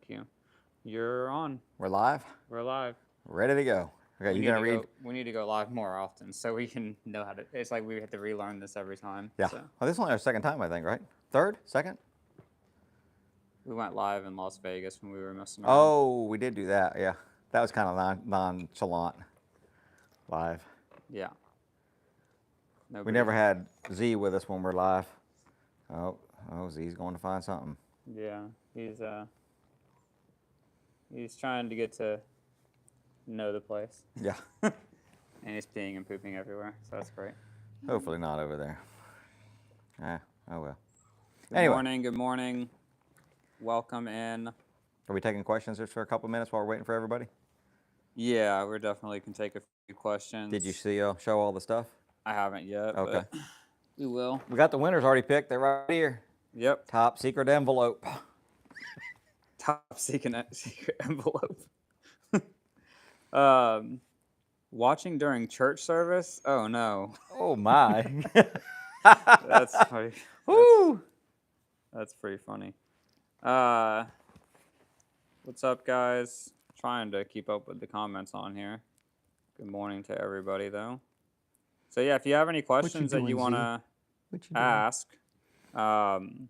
you. You're on. We're live? We're live. Ready to go. Okay, you're going to read? We need to go live more often so we can know how to. It's like we have to relearn this every time. Yeah. So. Well, this is only our second time, I think, right? Third? Second? We went live in Las Vegas when we were messing around. Oh, we did do that, yeah. That was kind of nonchalant. Live. Yeah. We never had Z with us when we're live. Oh, Z's going to find something. Yeah, he's trying to get to know the place. Yeah. And he's peeing and pooping everywhere, so that's great. Hopefully not over there. Oh well. Good morning. Welcome in. Are we taking questions just for a couple minutes while we're waiting for everybody? Yeah, we definitely can take a few questions. Did you show all the stuff? I haven't yet. Okay. But we will. We got the winners already picked. They're right here. Yep. Top secret envelope. Top secret envelope. Watching during church service? Oh no. Oh my. That's funny. Woo! That's pretty funny. What's up, guys? Trying to keep up with the comments on here. Good morning to everybody, though. So yeah, if you have any questions that you want to ask, can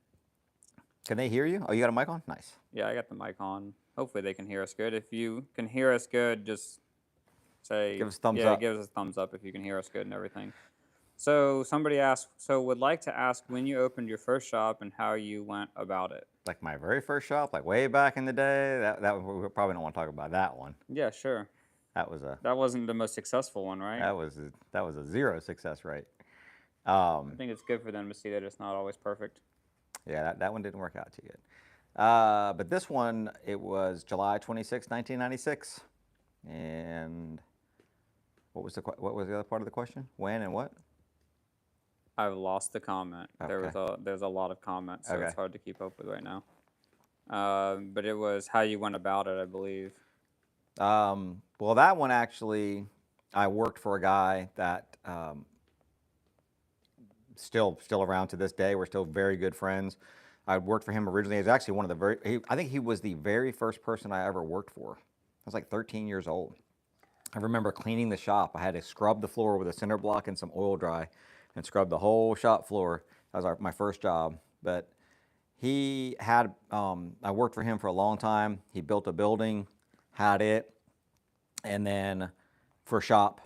they hear you? Oh, you got a mic on? Nice. Yeah, I got the mic on. Hopefully they can hear us good. If you can hear us good, just say give us a thumbs up. Give us a thumbs up if you can hear us good and everything. So somebody asked, would like to ask when you opened your first shop and how you went about it. Like my very first shop, like way back in the day. That we probably don't want to talk about that one. Yeah, sure. That wasn't the most successful one, right? That was a zero success rate. I think it's good for them to see that it's not always perfect. Yeah, that one didn't work out too good. But this one, it was July 26, 1996. And what was the other part of the question? When and what? I've lost the comment. Okay. There's a lot of comments, so okay. It's hard to keep up with right now. But it was how you went about it, I believe. Well, that one actually, I worked for a guy that still around to this day. We're still very good friends. I worked for him originally. He was actually one of the I think he was the very first person I ever worked for. I was like 13 years old. I remember cleaning the shop. I had to scrub the floor with a cinder block and some oil dry and scrub the whole shop floor. That was my first job. But he had, I worked for him for a long time. He built a building, had it, and then for a shop,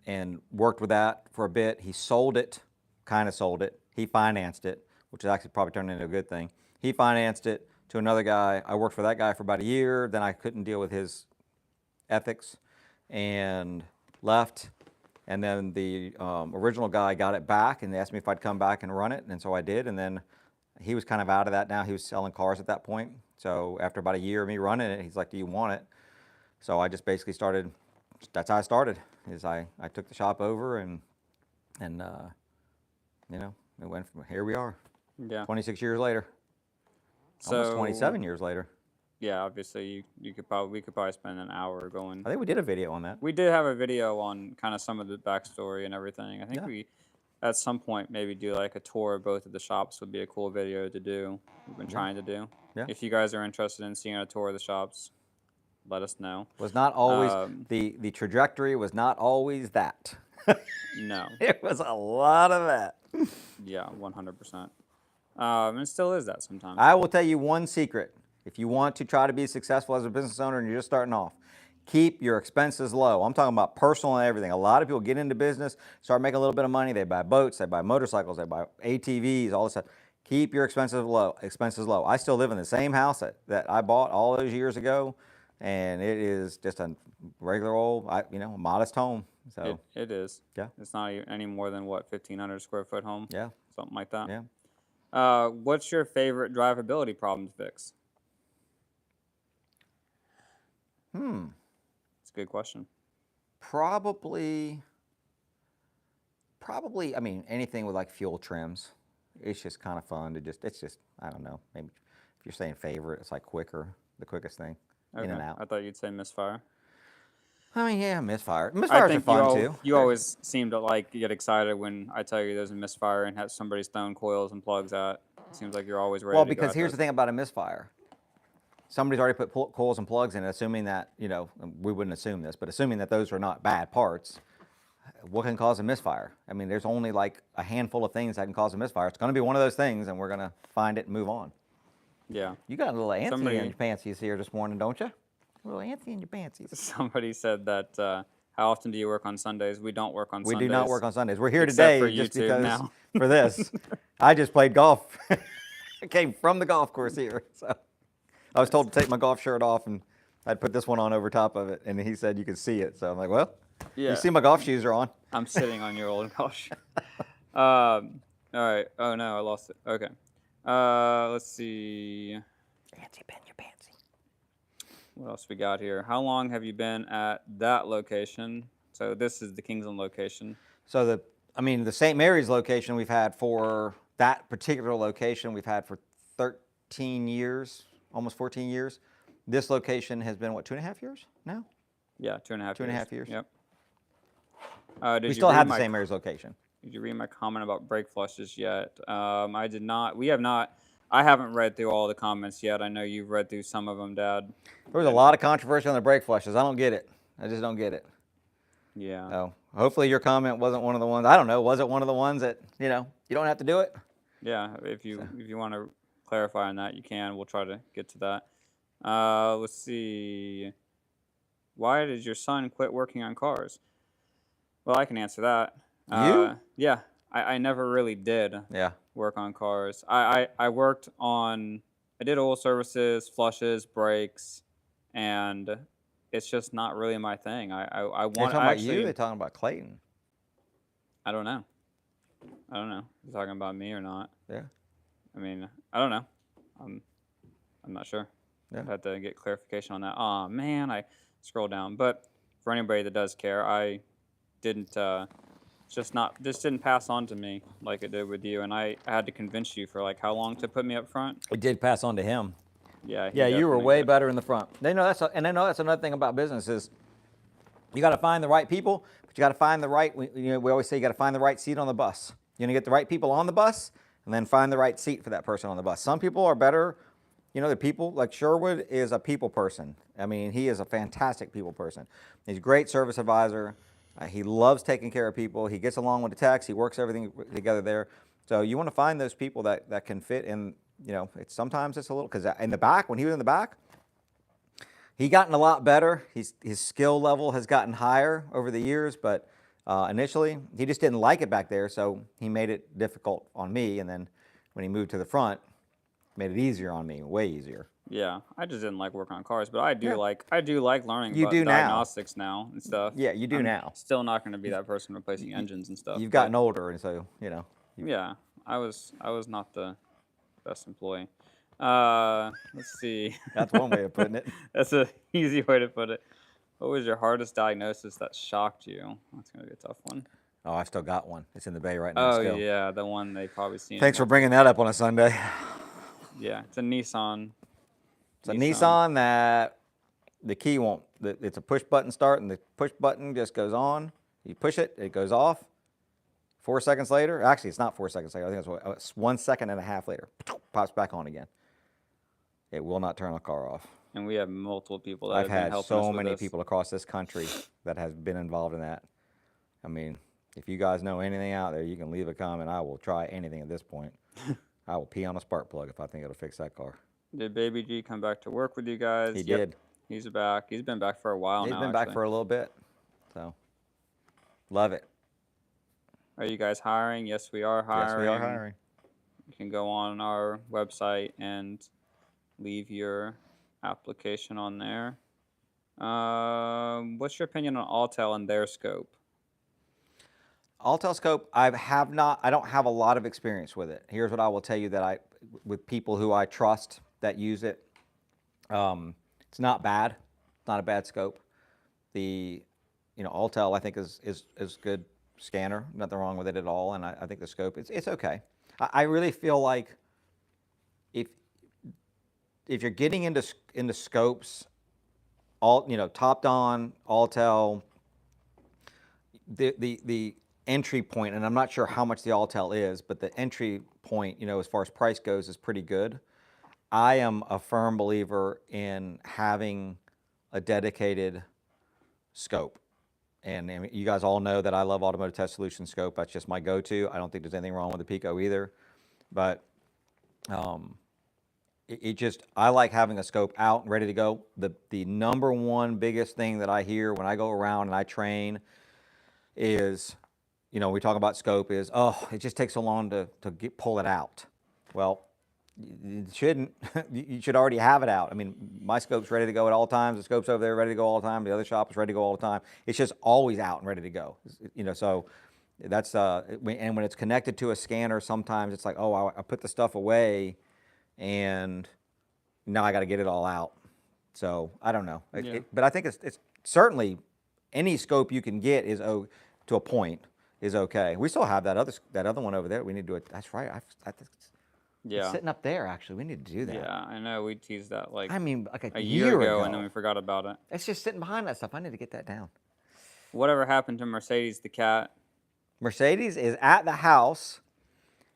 and worked with that for a bit. He sold it, kind of sold it. He financed it, which actually probably turned into a good thing. He financed it to another guy. I worked for that guy for about a year. Then I couldn't deal with his ethics and left. And then the original guy got it back and they asked me if I'd come back and run it. And so I did. And then he was kind of out of that now. He was selling cars at that point. So after about a year of me running it, he's like, do you want it? So I just basically started, that's how I started, is I took the shop over and you know, it went from, here we are. Yeah. 26 years later. Almost 27 years later. Yeah, obviously we could probably spend an hour going. I think we did a video on that. We did have a video on kind of some of the backstory and everything. I think we, at some point, maybe do like a tour of both of the shops would be a cool video to do. We've been trying to do. Yeah. If you guys are interested in seeing a tour of the shops, let us know. Was not always, the trajectory was not always that. No. It was a lot of that. Yeah, 100%. And it still is that sometimes. I will tell you one secret. If you want to try to be successful as a business owner and you're just starting off, keep your expenses low. I'm talking about personal and everything. A lot of people get into business, start making a little bit of money. They buy boats, they buy motorcycles, they buy ATVs, all this stuff. Keep your expenses low. I still live in the same house that I bought all those years ago, and it is just a regular old, modest home. So it is. Yeah. It's not any more than, what, 1,500 square foot home? Yeah. Something like that. Yeah. What's your favorite drivability problem to fix? It's a good question. Probably, I mean, anything with like fuel trims. It's just kind of fun to I don't know, maybe if you're saying favorite, it's like the quickest thing, in and out. I thought you'd say misfire. I mean, yeah, misfire. Misfires are fun too. You always seem to get excited when I tell you there's a misfire and have somebody's throwing coils and plugs out. It seems like you're always ready to go. Well, because here's the thing about a misfire. somebody's already put coils and plugs in, assuming that, you know, we wouldn't assume this, but assuming that those are not bad parts, what can cause a misfire? I mean, there's only like a handful of things that can cause a misfire. It's going to be one of those things, and we're going to find it and move on. Yeah. You got a little antsy in your pantsies here this morning, don't you? A little antsy in your pantsies. Somebody said that, how often do you work on Sundays? We don't work on Sundays. We do not work on Sundays. We're here today today just because now. For this. I just played golf. I came from the golf course here. So I was told to take my golf shirt off, and I'd put this one on over top of it. And he said you could see it. So I'm like, well, yeah. You see my golf shoes are on. I'm sitting on your old golf shoes. All right. Oh, no, I lost it. Okay. Let's see. Fancy pen, your pantsy. What else we got here? How long have you been at that location? So this is the Kingsland location. So the St. Mary's location we've had for that particular location we've had for 13 years, almost 14 years. This location has been, what, 2.5 years now? Yeah, 2.5 years. 2.5 years. Yep. We still have the St. Mary's location. Did you read my comment about brake flushes yet? I did not. We have not. I haven't read through all the comments yet. I know you've read through some of them, Dad. There was a lot of controversy on the brake flushes. I don't get it. I just don't get it. Yeah. So hopefully your comment wasn't one of the ones. I don't know. Was it one of the ones that, you know, you don't have to do it? Yeah. If you want to clarify on that, you can. We'll try to get to that. Let's see. Why did your son quit working on cars? Well, I can answer that. You? Yeah. I never really did work on cars. I worked on, I did oil services, flushes, brakes, and it's just not really my thing. I want They're talking about you? They're talking about Clayton. I don't know. You're talking about me or not? Yeah. I mean, I don't know. I'm not sure. Yeah. I'd have to get clarification on that. Oh man, I scrolled down. But for anybody that does care, I didn't just didn't pass on to me like it did with you, and I had to convince you for like how long to put me up front. It did pass on to him. Yeah. Yeah, you were way better in the front. They know that's another thing about business is you got to find the right people, but you got to find the right. We always say you got to find the right seat on the bus. You're gonna get the right people on the bus, and then find the right seat for that person on the bus. Some people are better. You know, the people, like Sherwood is a people person. I mean, he is a fantastic people person. He's a great service advisor. He loves taking care of people. He gets along with the techs. He works everything together there. So you want to find those people that can fit in, you know, sometimes it's a little, because in the back, when he was in the back, he gotten a lot better. His skill level has gotten higher over the years, but initially he just didn't like it back there, so he made it difficult on me. And then when he moved to the front, made it easier on me, way easier. Yeah, I just didn't like working on cars, but I do like learning about diagnostics now and stuff. Yeah, you do now. Still not going to be that person replacing engines and stuff. You've gotten older, and so you know. Yeah, I was not the best employee. Let's see. That's one way of putting it. That's an easy way to put it. What was your hardest diagnosis that shocked you? That's going to be a tough one. Oh, I still got one. It's in the bay right now. Oh, yeah, the one they've probably seen. Thanks for bringing that up on a Sunday. Yeah, it's a Nissan. It's a Nissan that the key won't. It's a push button start, and the push button just goes on. You push it, it goes off. 4 seconds later, actually, it's not 4 seconds later. I think it's 1.5 seconds later. Pops back on again. It will not turn a car off. And we have multiple people that I've have been had helping so us with many this. people across this country that have been involved in that. I mean, if you guys know anything out there, you can leave a comment. I will try anything at this point. I will pee on a spark plug if I think it'll fix that car. Did Baby G come back to work with you guys? He did. He's back. He's been back for a while now. He's been back for a little bit. So, love it. Are you guys hiring? Yes, we are hiring. Yes, we are hiring. You can go on our website and leave your application on there. What's your opinion on Autel and their scope? Autel scope, I don't have a lot of experience with it. Here's what I will tell you that with people who I trust that use it. It's not bad. It's not a bad scope. Autel I think is good scanner. Nothing wrong with it at all. And I think the scope it's okay. I really feel like if you're getting into scopes, TopDon, Autel, the entry point, and I'm not sure how much the Autel is, but the entry point, as far as price goes, is pretty good. I am a firm believer in having a dedicated scope. And I mean, you guys all know that I love Automotive Test Solutions scope. That's just my go-to. I don't think there's anything wrong with the Pico either. But it just, I like having a scope out and ready to go. The number one biggest thing that I hear when I go around and I train is, we talk about scope is, oh, it just takes so long to pull it out. Well, you shouldn't. You should already have it out. I mean, my scope's ready to go at all times. The scope's over there ready to go all the time. The other shop is ready to go all the time. It's just always out and ready to go. So that's, and when it's connected to a scanner, sometimes it's like, oh, I put the stuff away and now I got to get it all out. So I don't know. Yeah. But I think it's certainly any scope you can get is to a point is okay. We still have that other one over there. We need to do it. That's right. Yeah. It's sitting up there, actually. We need to do that. Yeah, I know. We teased that like, I mean, like a year ago, and then we forgot about it. It's just sitting behind that stuff. I need to get that down. Whatever happened to Mercedes the cat? Mercedes is at the house,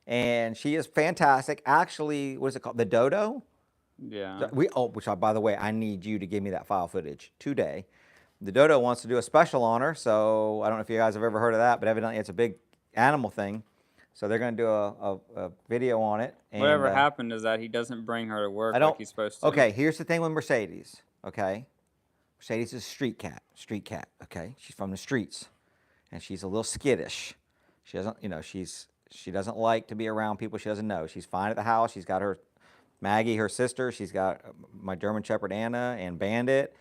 and she is fantastic. Actually, what is it called? The Dodo? Yeah. Which, by the way, I need you to give me that file footage today. The Dodo wants to do a special on her, so I don't know if you guys have ever heard of that, but evidently it's a big animal thing. So they're going to do a video on it. And, Whatever happened is that he doesn't bring her to work like he's supposed to. Okay, here's the thing with Mercedes, okay? Mercedes is a street cat, okay? She's from the streets, and she's a little skittish. She doesn't, she doesn't like to be around people she doesn't know. She's fine at the house. She's got her Maggie, her sister. She's got my German Shepherd Anna and Bandit.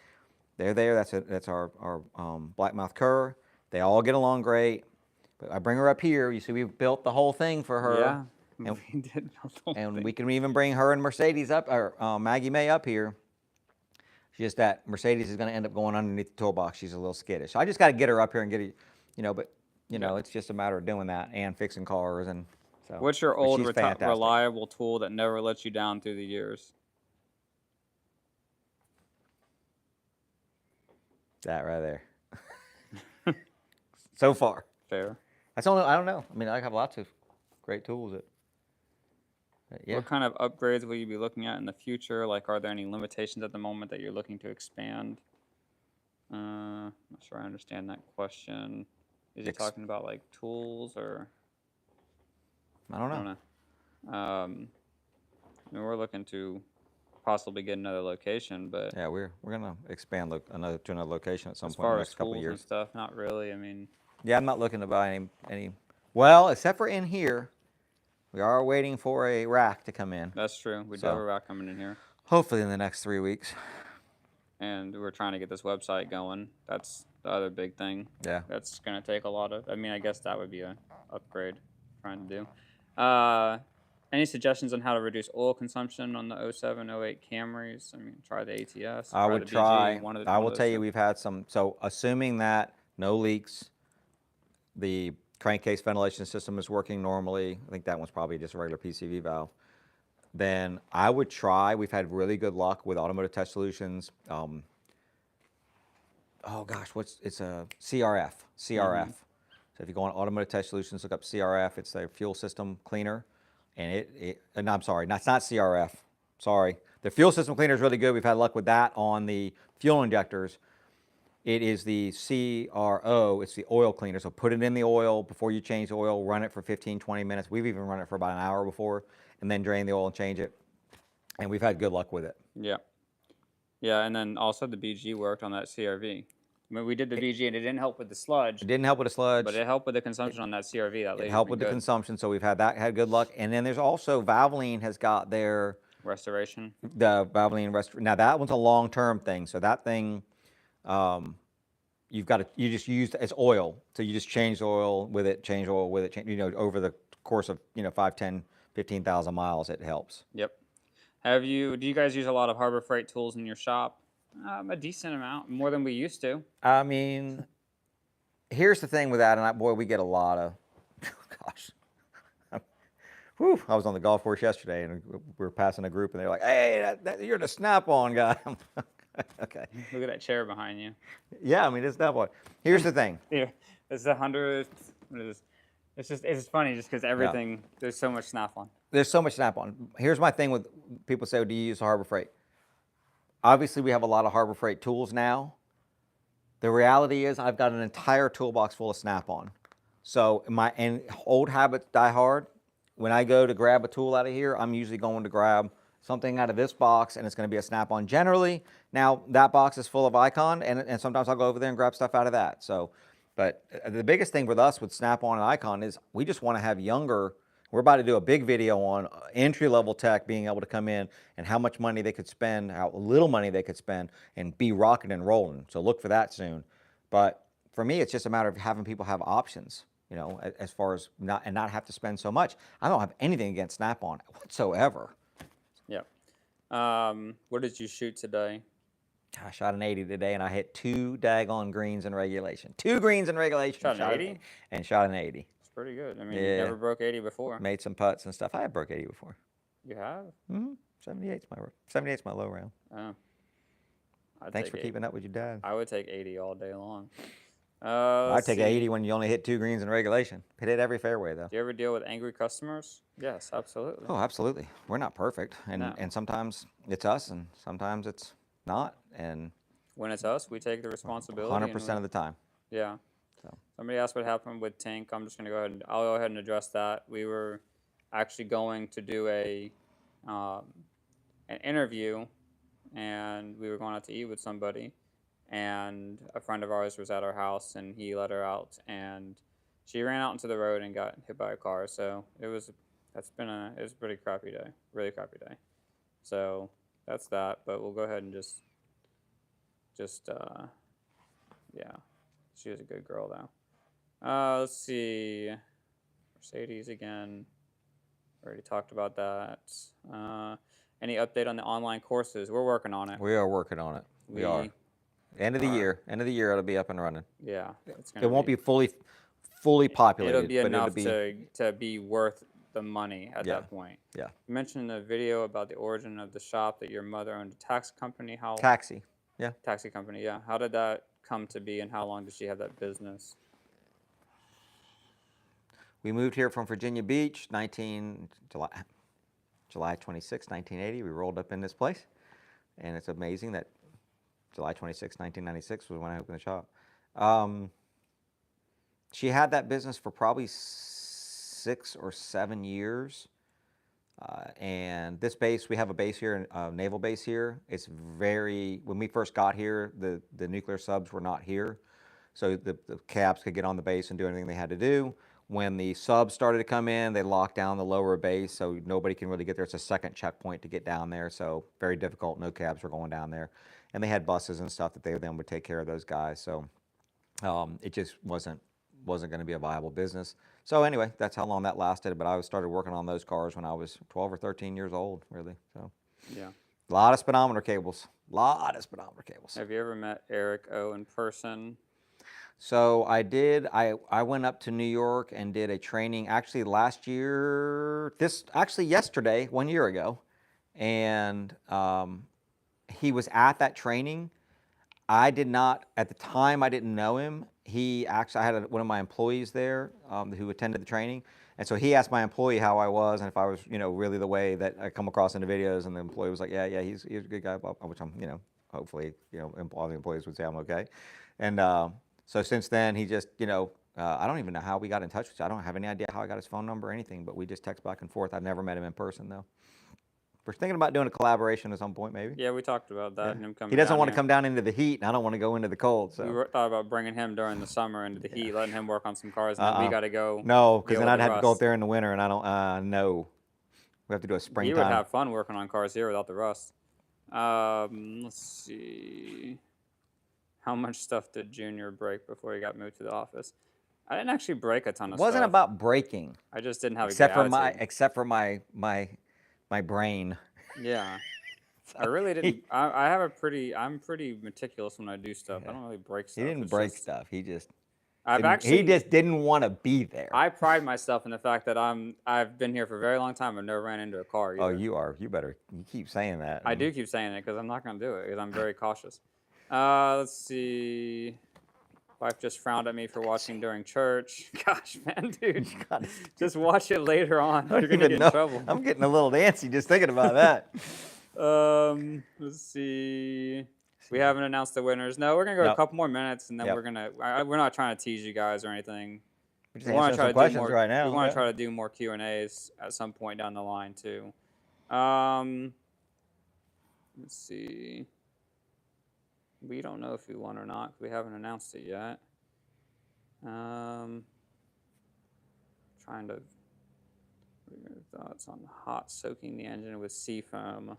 They're there. That's our blackmouth cur. They all get along great. But I bring her up here. You see, we've built the whole thing for her. Yeah, and, we did build the whole thing. We can even bring her and Mercedes up, or Maggie May up here. It's just that Mercedes is going to end up going underneath the toolbox. She's a little skittish. I just got to get her up here and get it, but it's just a matter of doing that and fixing cars and so. What's your old reliable tool that never lets you down through the years? That right there. So far. Fair. I don't know. I mean, I have lots of great tools that. Yeah. What kind of upgrades will you be looking at in the future? Like, are there any limitations at the moment that you're looking to expand? I'm not sure I understand that question. Is he talking about like tools or? I don't know. I mean, we're looking to possibly get another location, but yeah, we're gonna expand to another location at some point in as far the as next couple of tools years. and stuff, not really. I mean, yeah, I'm not looking to buy any. Well, except for in here, we are waiting for a rack to come in. That's true. We do have a rack coming in here. Hopefully in the next 3 weeks. And we're trying to get this website going. That's the other big thing. Yeah. That's going to take a lot of, I guess that would be an upgrade trying to do. Any suggestions on how to reduce oil consumption on the 07, 08 Camrys? I mean, try the ATS. I would the try. BG, I will tell you, we've had some. So assuming that no leaks, the crankcase ventilation system is working normally. I think that one's probably just a regular PCV valve. Then I would try. We've had really good luck with Automotive Test Solutions. Oh gosh, it's a CRF. CRF. So if you go on Automotive Test Solutions, look up CRF. It's their fuel system cleaner, and and I'm sorry, it's not CRF. Sorry, the fuel system cleaner is really good. We've had luck with that on the fuel injectors. It is the CRO. It's the oil cleaner. So put it in the oil before you change the oil. Run it for 15, 20 minutes. We've even run it for about an hour before, and then drain the oil and change it. And we've had good luck with it. Yeah. Yeah, and then also the BG worked on that CRV. I mean, we did the BG, and it didn't help with the sludge. It didn't help with the sludge. But it helped with the consumption on that CRV. It helped with the consumption, so we've had good luck. And then there's also Valvoline has got their restoration. The Valvoline restoration. Now that one's a long-term thing. So that thing, you just use it's oil. So you just change the oil with it, change oil with it. Over the course of 5, 10, 15,000 miles, it helps. Yep. Do you guys use a lot of Harbor Freight tools in your shop? A decent amount, more than we used to. I mean, here's the thing with that, and boy, we get a lot of, gosh. Whew, I was on the golf course yesterday, and we were passing a group, and they're like, hey, you're the Snap-on guy. Okay. Look at that chair behind you. Yeah, I mean, it's Snap-on. Here's the thing. Here, this is 100, what is this? It's funny just because everything there's so much Snap-on. There's so much Snap-on. Here's my thing with people say, do you use Harbor Freight? Obviously, we have a lot of Harbor Freight tools now. The reality is I've got an entire toolbox full of Snap-on. So and old habits die hard. When I go to grab a tool out of here, I'm usually going to grab something out of this box, and it's going to be a Snap-on generally. Now, that box is full of Icon, and sometimes I'll go over there and grab stuff out of that. So, but the biggest thing with us with Snap-on and Icon is we just want to have younger. We're about to do a big video on entry-level tech being able to come in and how much money they could spend, how little money they could spend, and be rocking and rolling. So look for that soon. But for me, it's just a matter of having people have options, you know, as far as not have to spend so much. I don't have anything against Snap-on whatsoever. Yep. What did you shoot today? I shot an 80 today, and I hit 2 daggone greens in regulation. 2 greens in regulation. Shot an 80? And shot an 80. It's pretty good. I mean, you never broke 80 before. Made some putts and stuff. I have broke 80 before. You have? 78's my low round. Oh. Thanks for keeping up with your dad. I would take 80 all day long. I'd take 80 when you only hit 2 greens in regulation. Hit every fairway, though. Do you ever deal with angry customers? Yes, absolutely. Oh, absolutely. We're not perfect, and sometimes it's us, and sometimes it's not. And when it's us, we take the responsibility. 100% of the time. Yeah. So somebody asked what happened with Tank. I'm just gonna go ahead and I'll go ahead and address that. We were actually going to do an interview, and we were going out to eat with somebody, and a friend of ours was at our house, and he let her out, and she ran out into the road and got hit by a car. So it was a pretty crappy day, really crappy day. So that's that. But we'll go ahead and just yeah, she was a good girl though. Let's see, Mercedes again. Already talked about that. Any update on the online courses? We're working on it. We are working on it. We are. End of the year. End of the year, it'll be up and running. Yeah. It won't be fully populated. It'll be enough to be worth the money at that point. Yeah. You mentioned in the video about the origin of the shop that your mother owned a taxi company. Taxi. Yeah. Taxi company, yeah. How did that come to be, and how long did she have that business? We moved here from Virginia Beach, July 26, 1980. We rolled up in this place, and it's amazing that July 26, 1996 was when I opened the shop. She had that business for probably 6 or 7 years. And this base, we have a base here, a naval base here. It's when we first got here, the nuclear subs were not here. So the cabs could get on the base and do anything they had to do. When the subs started to come in, they locked down the lower base, so nobody can really get there. It's a second checkpoint to get down there, so very difficult. No cabs were going down there. And they had buses and stuff that they then would take care of those guys. So it just wasn't going to be a viable business. So anyway, that's how long that lasted. But I started working on those cars when I was 12 or 13 years old, really. So yeah, a lot of speedometer cables. Have you ever met Eric O in person? So I did. I went up to New York and did a training actually last year. Yesterday, 1 year ago, and he was at that training. I did not, at the time, I didn't know him. I had one of my employees there who attended the training. And so he asked my employee how I was and if I was, really the way that I come across in the videos. And the employee was like, yeah, he's a good guy, which I'm, hopefully, all the employees would say I'm okay. And so since then, he just, I don't even know how we got in touch with you. I don't have any idea how I got his phone number or anything, but we just text back and forth. I've never met him in person, though. We're thinking about doing a collaboration at some point, maybe. Yeah, we talked about that. Yeah. And him coming. He doesn't want to come down into the heat, and I don't want to go into the cold. So we thought about bringing him during the summer into the heat, letting him work on some cars, and then we got to go. No, because then I'd have to go up there in the winter, and I don't. No, we have to do a springtime. You would have fun working on cars here without the rust. Let's see. How much stuff did Junior break before he got moved to the office? I didn't actually break a ton of stuff. It wasn't about breaking. I just didn't have except for my brain. Yeah. I really didn't. I'm pretty meticulous when I do stuff. I don't really break stuff. He didn't break stuff. He just didn't want to be there. I pride myself in the fact that I've been here for a very long time and never ran into a car either. Oh, you are. You keep saying that. I do keep saying it because I'm not going to do it because I'm very cautious. Let's see. Wife just frowned at me for watching during church. Gosh, man, dude. You gotta- Just watch it later on. I You're don't gonna even get know. in trouble. I'm getting a little antsy just thinking about that. Let's see. We haven't announced the winners. No, we're gonna go a Nope. couple more minutes, and then Yep. we're gonna. We're not trying to tease you guys or anything. We're just We want to answering try some to do questions more. right now. We want to yeah. try to do more Q&As at some point down the line too. Let's see. We don't know if we won or not. We haven't announced it yet. Trying to. What are your thoughts on hot soaking the engine with seafoam?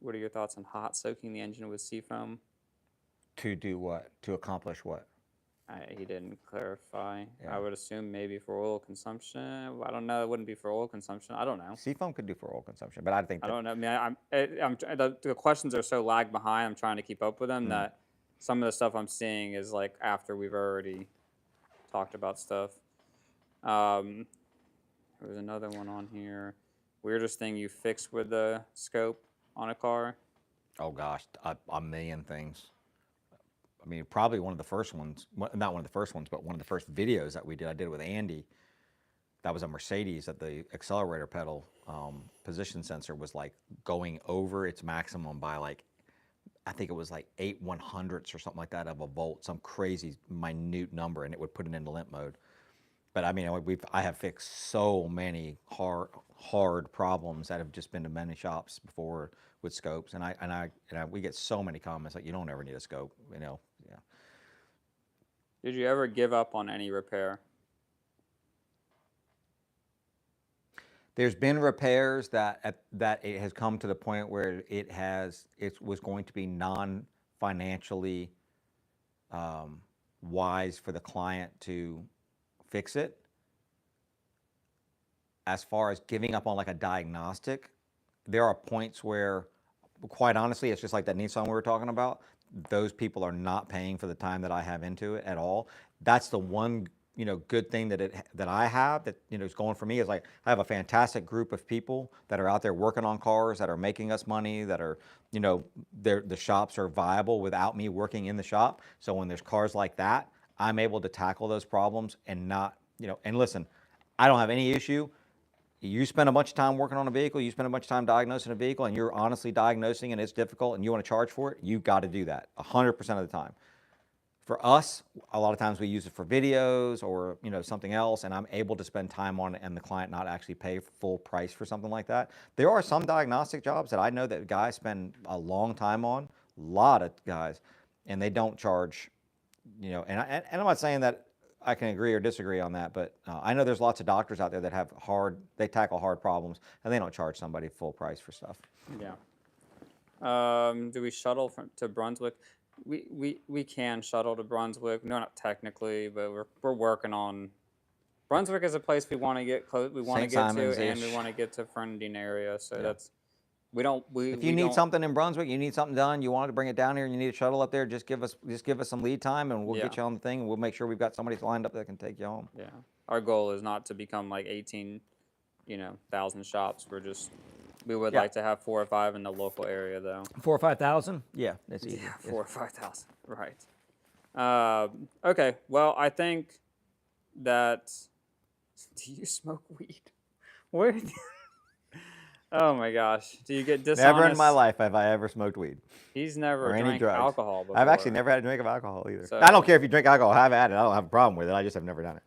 What are your thoughts on hot soaking the engine with seafoam? To do what? To accomplish what? He didn't clarify. Yeah. I would assume maybe for oil consumption. I don't know. It wouldn't be for oil consumption. I don't know. Seafoam could do for oil consumption, but I think I that don't know. I mean, the questions are so lagged behind. I'm trying to keep up with them that some of the stuff I'm seeing is like after we've already talked about stuff. There's another one on here. Weirdest thing you fixed with the scope on a car? oh gosh, a million things. I mean, probably one of the first ones, not one of the first ones, but one of the first videos that we did, I did with Andy. That was a Mercedes that the accelerator pedal position sensor was like going over its maximum by like, I think it was like 8/100ths or something like that of a volt, some crazy minute number, and it would put it into limp mode. But I mean, I have fixed so many hard problems that have just been to many shops before with scopes, and we get so many comments like, you don't ever need a scope, you know. Yeah. Did you ever give up on any repair? There's been repairs that it has come to the point where it was going to be non-financially wise for the client to fix it. As far as giving up on like a diagnostic, there are points where, quite honestly, it's just like that Nissan we were talking about. Those people are not paying for the time that I have into it at all. That's the one good thing that I have that is going for me is like I have a fantastic group of people that are out there working on cars that are making us money, that are the shops are viable without me working in the shop. So when there's cars like that, I'm able to tackle those problems and not and listen, I don't have any issue. You spend a bunch of time working on a vehicle, you spend a bunch of time diagnosing a vehicle, and you're honestly diagnosing and it's difficult and you want to charge for it, you've got to do that 100% of the time. For us, a lot of times we use it for videos or something else, and I'm able to spend time on it and the client not actually pay full price for something like that. There are some diagnostic jobs that I know that guys spend a long time on, a lot of guys, and they don't charge, and I'm not saying that I can agree or disagree on that, but I know there's lots of doctors out there that they tackle hard problems, and they don't charge somebody full price for stuff. Yeah. Do we shuttle to Brunswick? We can shuttle to Brunswick. No, not technically, but we're working on. Brunswick is a place we want to get close. We want to get to, and we want to get to Fernandina area. So that's If you need something in Brunswick, you need something done, you want to bring it down here, and you need a shuttle up there, just give us some lead time, and we'll get you on the thing, and we'll make sure we've got somebody lined up that can take you home. Yeah, our goal is not to become like 18,000 shops. We would like to have 4 or 5 in the local area, though. 4,000 or 5,000? Yeah, that's easy. Yeah, 4 or 5,000. Right. Okay. Well, I think that. Do you smoke weed? Where? Oh my gosh. Do you get dishonest? Never in my life have I ever smoked weed. He's never or any drank drugs. alcohol before. I've actually never had a drink of alcohol either. So, I don't care if you drink alcohol. I've had it. I don't have a problem with it. I just have never done it.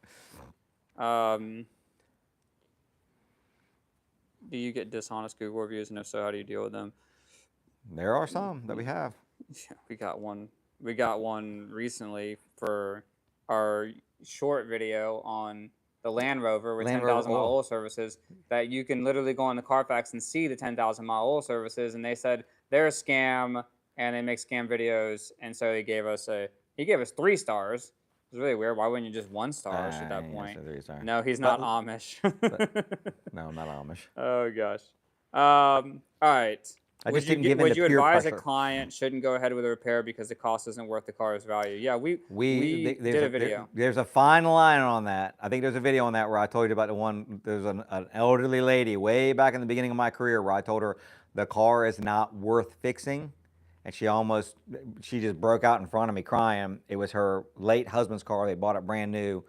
Do you get dishonest Google reviews? And if so, how do you deal with them? There are some that we have. Yeah, we got one. We got one recently for our short video on the Land Rover with 10,000 mile oil services, that you can literally go on the Carfax and see the 10,000 mile oil services, and they said they're a scam and they make scam videos, and so he gave us 3 stars. It's really weird. Why wouldn't you just 1 star at that point? No, he's not Amish. No, not Amish. Oh gosh. All right. Would you advise a client shouldn't go ahead with a repair because the cost isn't worth the car's value? Yeah, we did a video. There's a fine line on that. I think there's a video on that where I told you about the one. There's an elderly lady way back in the beginning of my career where I told her the car is not worth fixing, and she just broke out in front of me crying. It was her late husband's car. They bought it brand new.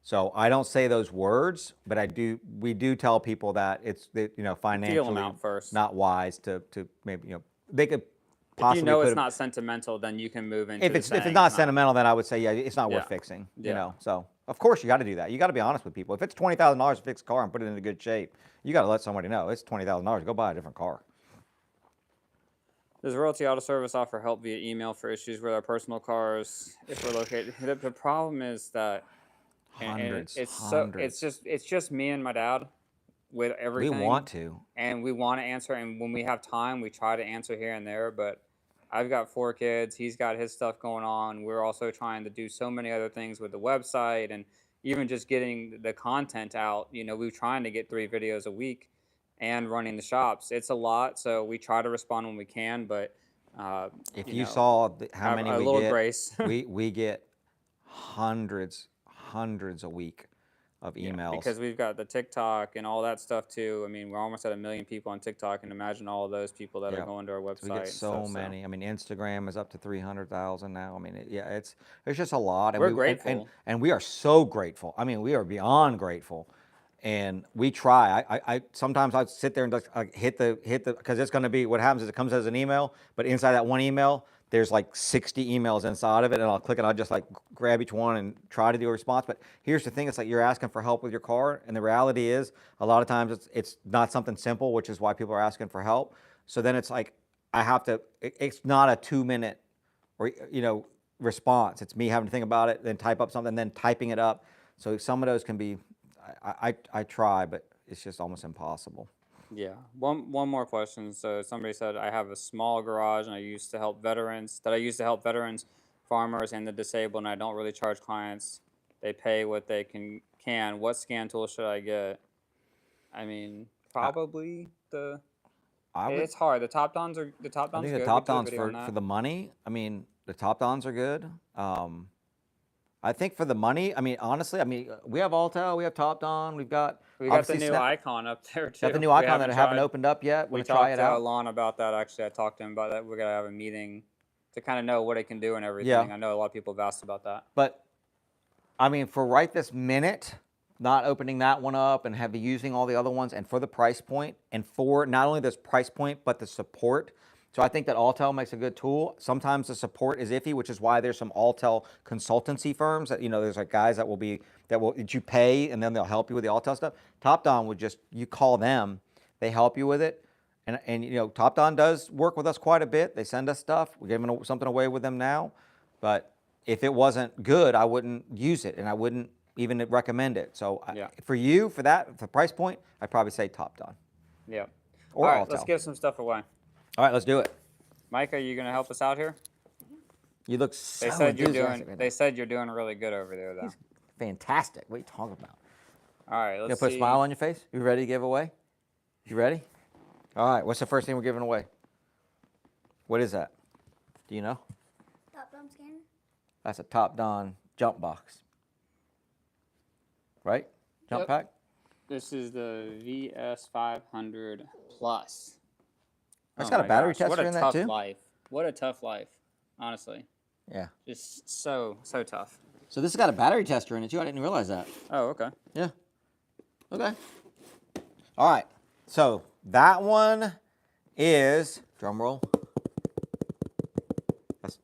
So I don't say those words, but we do tell people that it's, financially out first. not wise to maybe, they could If you possibly know put it's not sentimental, then you can move into if it's not sentimental, then I would say, yeah, it's not worth fixing. Yeah. So of course you got to do that. You got to be honest with people. If it's $20,000 to fix a car and put it into good shape, you got to let somebody know it's $20,000. Go buy a different car. Does Royalty Auto Service offer help via email for issues with our personal cars if we're located? The problem is that it's just me and my dad with everything. We want to, and we want to answer, and when we have time, we try to answer here and there. But I've got 4 kids. He's got his stuff going on. We're also trying to do so many other things with the website and even just getting the content out. We're trying to get 3 videos a week and running the shops. It's a lot, so we try to respond when we can. But if you saw how many we get, grace. we get hundreds a week of emails. Because we've got the TikTok and all that stuff too. I mean, we're almost at 1 million people on TikTok, and imagine all of those people that are going to our website. So we get so many. I mean, Instagram is up to 300,000 now. I mean, it's just a lot. And we're grateful, and we are so grateful. I mean, we are beyond grateful. And we try. I sometimes I sit there and just hit the because it's going to be what happens is it comes as an email, but inside that one email there's like 60 emails inside of it, and I'll click it. I'll just like grab each one and try to do a response. But here's the thing: it's like you're asking for help with your car, and the reality is a lot of times it's not something simple, which is why people are asking for help. So then it's like I have to. It's not a 2-minute or response. It's me having to think about it, then type up something, then typing it up. So some of those can be. I try, but it's just almost impossible. Yeah. One more question. So somebody said I have a small garage and I used to help veterans. Farmers, and the disabled, and I don't really charge clients. They pay what they can. What scan tool should I get? I mean, probably it's hard. The TopDons are the TopDons. I think the TopDons for the money. I mean, the TopDons are good. I think for the money, I mean, honestly, we have Altel, we have TopDon, we got the new icon up there too. Got the new icon that haven't opened up yet. We talked to Lon about that. Actually, I talked to him about that. We're gonna have a meeting to kind of know what it can do and everything. Yeah. I know a lot of people have asked about that. But I mean, for right this minute, not opening that one up and using all the other ones, and for the price point, and for not only this price point but the support. So I think that Altel makes a good tool. Sometimes the support is iffy, which is why there's some Altel consultancy firms that, there's like guys that you pay and then they'll help you with the Altel stuff. TopDon you call them, they help you with it. And TopDon does work with us quite a bit. They send us stuff. We're giving something away with them now. But if it wasn't good, I wouldn't use it and I wouldn't even recommend it. So for the price point, I'd probably say TopDon. Yeah. Or all right, Altel. let's give some stuff away. All right, let's do it. Mike, are you going to help us out here? You look so enthusiastic. They said you're doing really good over there, though. He's fantastic. What are you talking about? All right, let's see. You put a smile on your face? You ready to give away? You ready? All right, what's the first thing we're giving away? What is that? Do you know? TopDon scanner. That's a TopDon jump box. Right? Jump pack? This is the VS500 Plus. It's got a battery tester in that too. What a tough life, honestly. Yeah. Just so tough. So this has got a battery tester in it too. I didn't realize that. Oh, okay. Yeah. Okay. All right. So that one is drum roll.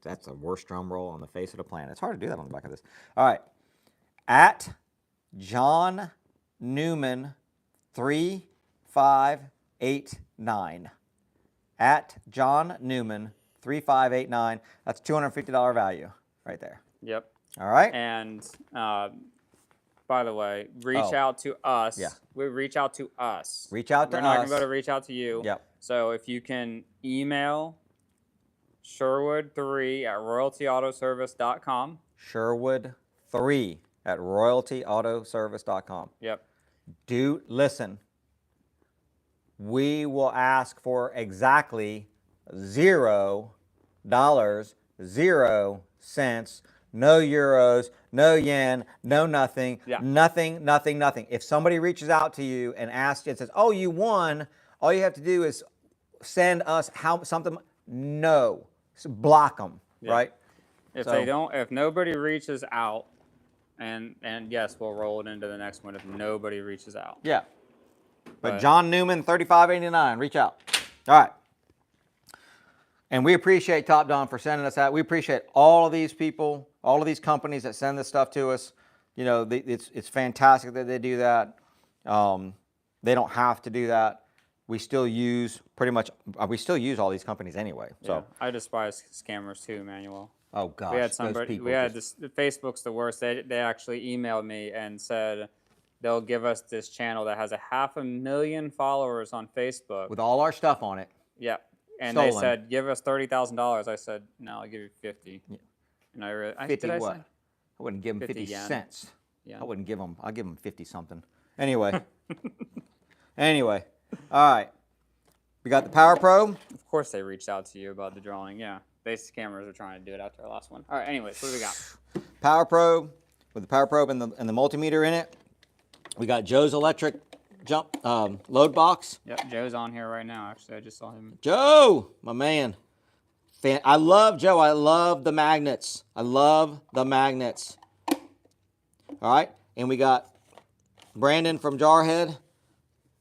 That's the worst drum roll on the face of the planet. It's hard to do that on the back of this. All right. At John Newman 3589. At John Newman 3589. That's $250 value right there. Yep. All right. And by the way, reach out to us. Yeah. Reach out to us. Reach out to us. We're not going to be able to reach out to you. Yep. So if you can email Sherwood3@royaltyautoservice.com. Sherwood3@royaltyautoservice.com. Yep. Listen. We will ask for exactly $0, 0 cents, no euros, no yen, no nothing, nothing. If somebody reaches out to you and asks you and says, "Oh, you won," all you have to do is send us something. no. So block them, Yeah. right? If So- they don't, if nobody reaches out, and yes, we'll roll it into the next one if nobody reaches out. Yeah. But But- John Newman, 3589, reach out. All right. And we appreciate TopDon for sending us that. We appreciate all of these people, all of these companies that send this stuff to us. You know, it's fantastic that they do that. They don't have to do that. We still use all these companies anyway. So, Yeah, I despise scammers too, Emmanuel. oh gosh, We had those somebody. people We had just- this. Facebook's the worst. They actually emailed me and said they'll give us this channel that has 500,000 followers on Facebook. with all our stuff on it. Yeah, and Stolen. they said give us $30,000. I said no, I'll give you 50. Yeah. And I really 50 did I what? say? I wouldn't give them 50 50 yen. cents. Yeah. I wouldn't give them. I'll give them 50 something. Anyway. Anyway. All right. We got the Power Probe. Of course they reached out to you about the drawing. Yeah, these scammers are trying to do it after our last one. All right. Anyways, what do we got? Power Probe with the Power Probe and the multimeter in it. We got Joe's electric jump load box. Yep, Joe's on here right now. Actually, I just saw him. Joe, my man. I love Joe. I love the magnets. I love the magnets. All right, and we got Brandon from Jarhead.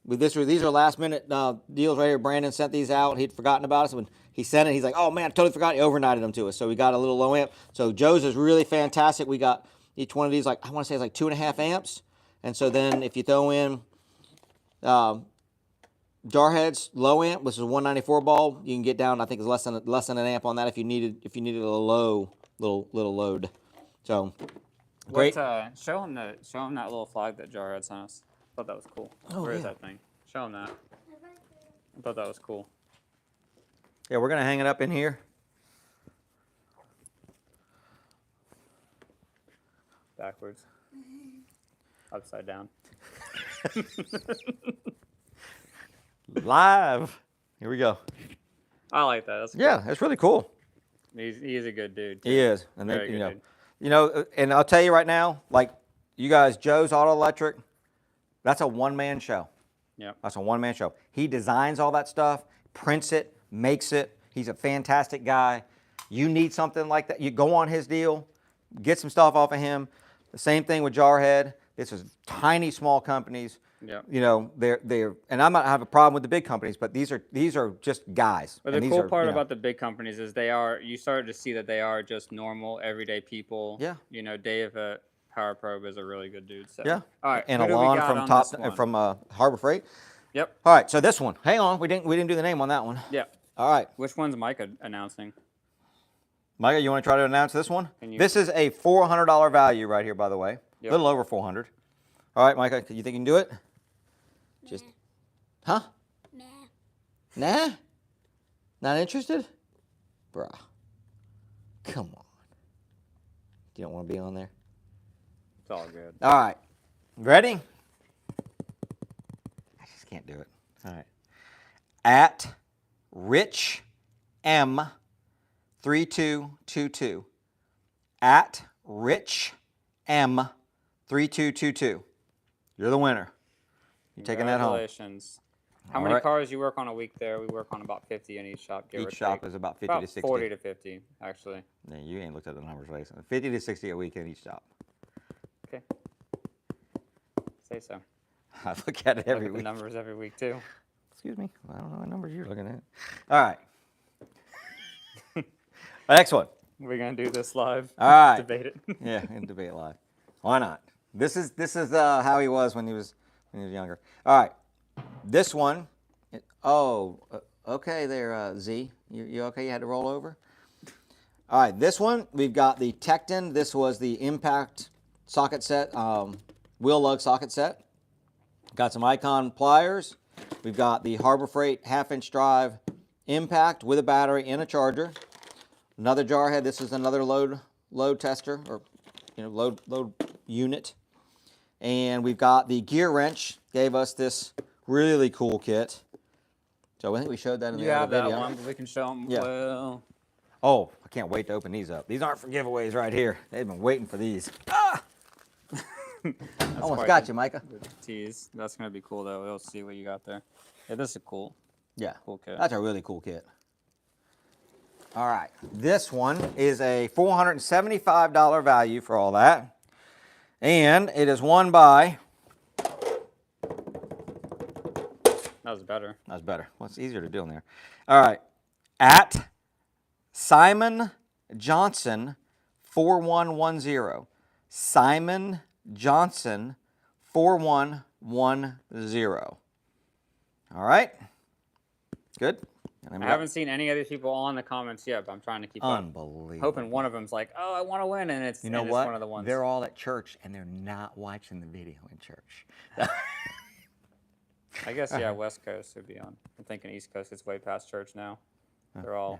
These are last minute deals right here. Brandon sent these out. He'd forgotten about us. When he sent it, he's like, oh man, I totally forgot. He overnighted them to us. So we got a little low amp. So Joe's is really fantastic. We got each one of these, like, I want to say it's like 2.5 amps. And so then if you throw in Jarhead's low amp, which is a 194 ball, you can get down, I think it's less than an amp on that if you needed a low little load. So great. Show him that little flag that Jarhead sent us. I thought that was cool. Oh, Where is yeah. that thing? Show him that. I thought that was cool. Yeah, we're gonna hang it up in here. Backwards. Upside down. Live. Here we go. I like that. That's cool. Yeah, it's really cool. He's a good dude. He is, and Very they, good you know, and I'll tell you right now, like you guys, Joe's Auto Electric, that's a one-man show. Yeah. That's a one-man show. He designs all that stuff, prints it, makes it. He's a fantastic guy. You need something like that, you go on his deal, get some stuff off of him. The same thing with Jarhead. This is tiny, small companies. Yeah. You know, they're, and I'm not have a problem with the big companies, but these are just guys. But the cool part about the big companies is you started to see that they are just normal, everyday people. Yeah. You know, Dave at Power Probe is a really good dude. So. Yeah. All right. And who do we Alon got from on this one? Harbor Freight. Yep. All right, so this one. Hang on, we didn't do the name on that one. Yeah. All right, Which one's Micah announcing? Micah, you want to try to announce this one? Can you- This is a $400 value right here, by the way. Yep. A little over 400. All right, Micah, you think you can do it? Just, huh? Nah. Not interested? Bruh. Come on. You don't want to be on there? It's all good. All right. Ready? I just can't do it. All right. At Rich M 3222. At Rich M 3222. You're the winner. You're taking that home. Congratulations. How All many right. cars you work on a week there? We work on about 50 in each shop. Give or Each shop take. is about 50 about to 60. 40 to 50, actually. Yeah, you ain't looked at the numbers, right? 50 to 60 a week in each shop. Okay. Say so. I look at it every Look at the week. numbers every week, too. Excuse me. I don't know what numbers you're looking at. All right. Next one. We're going to do this live. All right. Debate it. Yeah, and debate live. Why not? This is how he was when he was younger. All right. This one. Okay there, Z. You okay? You had to roll over? All right. This one, we've got the Tekton. This was the impact socket set, wheel lug socket set. Got some Icon pliers. We've got the Harbor Freight 1/2-inch drive impact with a battery and a charger. Another Jarhead. This is another load tester, or load unit. And we've got the Gearwrench. Gave us this really cool kit. So I think we showed that in You the have other that video. one, but we can show them. Yeah. Well, Oh, I can't wait to open these up. These aren't for giveaways right here. They've been waiting for these. Ah! Almost quite got the- you, Micah. the tease. That's going to be cool, though. We'll see what you got there. Yeah, this is cool. Yeah, Cool kit. that's a really cool kit. All right, this one is a $475 value for all that. And it is won by, That was better. that's better. Well, it's easier to do in there. All right, at Simon Johnson 4110. Simon Johnson 4110. All right, good. I haven't seen any of these people on the comments yet, but I'm trying to keep up. Unbelievable. Hoping one of them's like, oh, I want to win, and it's, You know and what? it's one of the ones. They're all at church and they're not watching the video in church. I guess yeah, West Coast would be on. I'm thinking East Coast. It's way past church now. They're all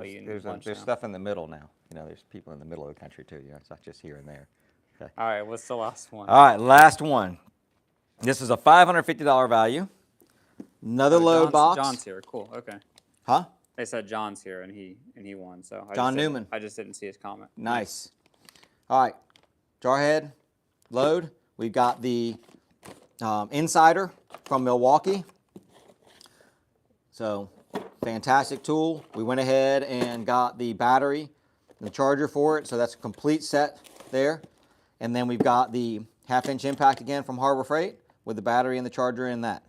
eating lunch There's now. stuff in the middle now. You know, there's people in the middle of the country too. You know, it's not just here and there. Okay. All right, what's the last one? All right, last one. This is a $550 value. Another load box. John's here. Cool. Okay. Huh? They said John's here, and he won. So John Newman. I just didn't see his comment. Nice. All right, Jarhead load. We've got the Insider from Milwaukee. So fantastic tool. We went ahead and got the battery and the charger for it. So that's a complete set there. And then we've got the 1/2-inch impact again from Harbor Freight with the battery and the charger in that.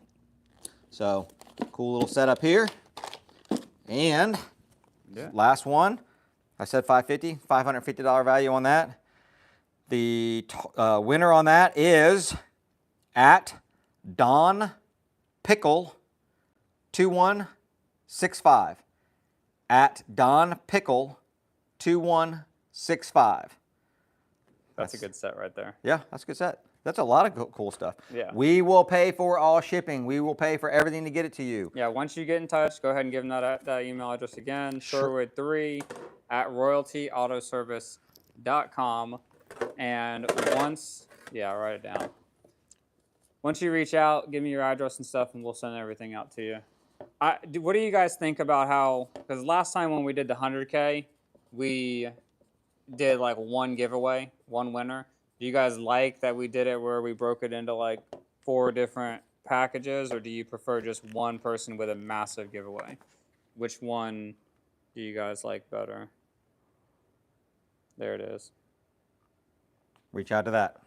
So cool little setup here. And last one, I said $550 value on that. The winner on that is at Don Pickle 2165. At Don Pickle 2165. That's a good set right there. Yeah, that's a good set. That's a lot of cool stuff. Yeah. We will pay for all shipping. We will pay for everything to get it to you. Yeah, once you get in touch, go ahead and give them that email address again, sherwood3@royaltyautoservice.com. And once, yeah, write it down. Once you reach out, give me your address and stuff, and we'll send everything out to you. What do you guys think about how, because last time when we did the 100K, we did like one giveaway, one winner. Do you guys like that we did it where we broke it into like 4 different packages, or do you prefer just one person with a massive giveaway? Which one do you guys like better? There it is. Reach out to that.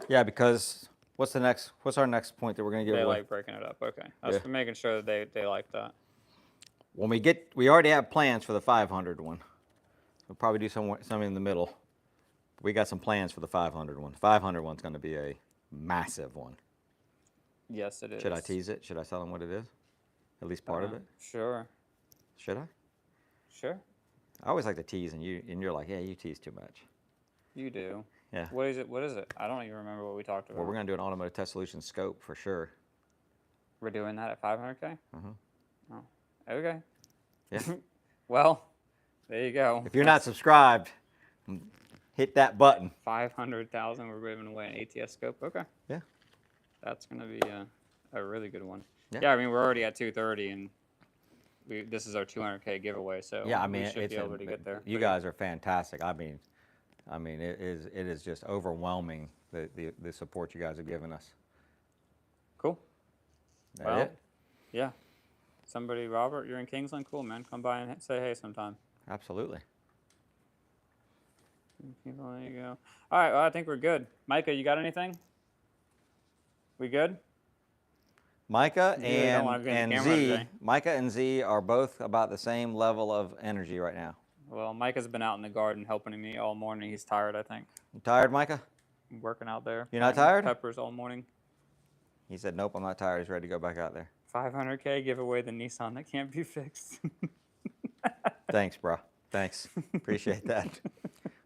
Yeah, because what's our next point that we're going to give They away? like breaking it up. Okay. That's for making sure that they like that. When we already have plans for the 500 one. We'll probably do something in the middle. We got some plans for the 500 one. The 500 one's going to be a massive one. Yes, it is. Should I tease it? Should I tell them what it is? At least part of it? Sure. Should I? Sure. I always like to tease, and you're like, yeah, you tease too much. You do. Yeah. What is it? What is it? I don't even remember what we talked about. Well, we're going to do an automotive test solution scope for sure. We're doing that at 500K? Mhm. Oh, okay. Yeah. Well, there you go. If you're not subscribed, hit that button. 500,000, we're giving away an ATS scope. Okay. Yeah. That's going to be a really good one. Yeah. Yeah, I mean, we're already at 230, and this is our 200K giveaway, so Yeah, I mean, we should be able to get there. You guys are fantastic. I mean, it is just overwhelming the support you guys have given us. Cool. That Well, it? yeah. Somebody, Robert, you're in Kingsland? Cool, man. Come by and say hey sometime. Absolutely. There you go. All right, well, I think we're good. Micah, you got anything? We good? Micah You really don't wanna be on the and camera Z, today. Micah and Z are both about the same level of energy right now. Well, Micah's been out in the garden helping me all morning. He's tired, I think. You tired, Micah? Working out there. You're not planting tired? Peppers all morning. He said, nope, I'm not tired. He's ready to go back out there. 500K, give away the Nissan that can't be fixed. Thanks, bro. Thanks. Appreciate that.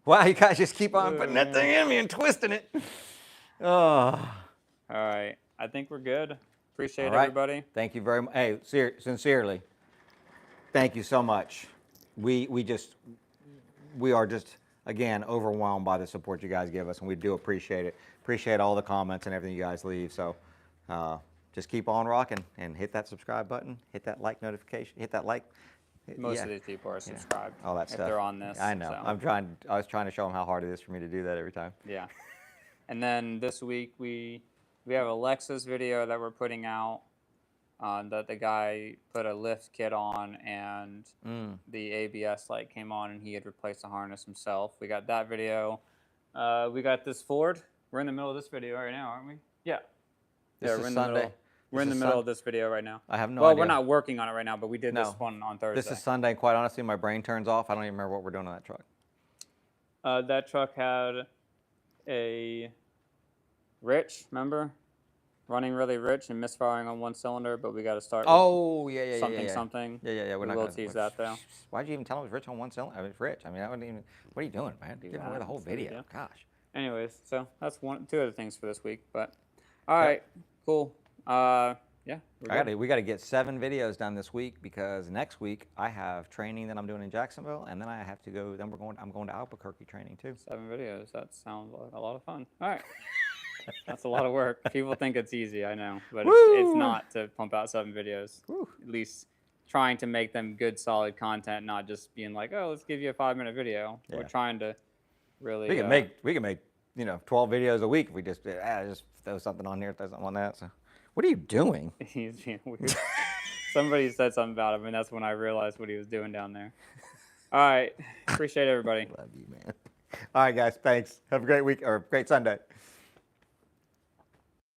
Wow, you guys just keep on putting that thing in me and twisting it. Oh. All right. I think we're good. Appreciate All right. everybody. Thank you very much. Hey, sincerely, thank you so much. We are just, again, overwhelmed by the support you guys give us, and we do appreciate it. Appreciate all the comments and everything you guys leave. So just keep on rocking and hit that subscribe button, hit that like notification, hit that like. Most of these people are subscribed. All that stuff. If they're on this. I know. So. I was trying to show them how hard it is for me to do that every time. Yeah. And then this week we have a Lexus video that we're putting out. that the guy put a lift kit on and the ABS light came on and he had replaced the harness himself. We got that video. We got this Ford. We're in the middle of this video right now, aren't we? Yeah. This Yeah, is we're in Sunday. the middle. We're in the middle of this video right now. I have no well, idea. we're not working on it right now, but we did this No. one on Thursday. This is Sunday. Quite honestly, my brain turns off. I don't even remember what we're doing on that truck. That truck had a rich, remember? Running really rich and misfiring on one cylinder, but we got to start Oh, yeah, yeah, something, yeah. something. Yeah. We're We not will gonna tease that, though. Why'd you even tell him it was rich on one cylinder? I mean, it's rich. I mean, I wouldn't even. What are you doing, man? Giving away the whole video. Gosh. Anyways, so that's two other things for this week. But all right, cool. Yeah. We got to get 7 videos done this week because next week I have training that I'm doing in Jacksonville, and then I have to go. Then I'm going to Albuquerque training too. 7 videos. That sounds like a lot of fun. All right. That's a lot of work. People think it's easy, I know, but it's not to pump out 7 videos. Woo. At least trying to make them good, solid content, not just being like, oh, let's give you a 5-minute video. Yeah. We're trying to really. We can make 12 videos a week if we just throw something on here, throw something on that. So, what are you doing? He's being weird. Somebody said something about him, and that's when I realized what he was doing down there. All right, appreciate everybody. Love you, man. All right, guys, thanks. Have a great week or great Sunday.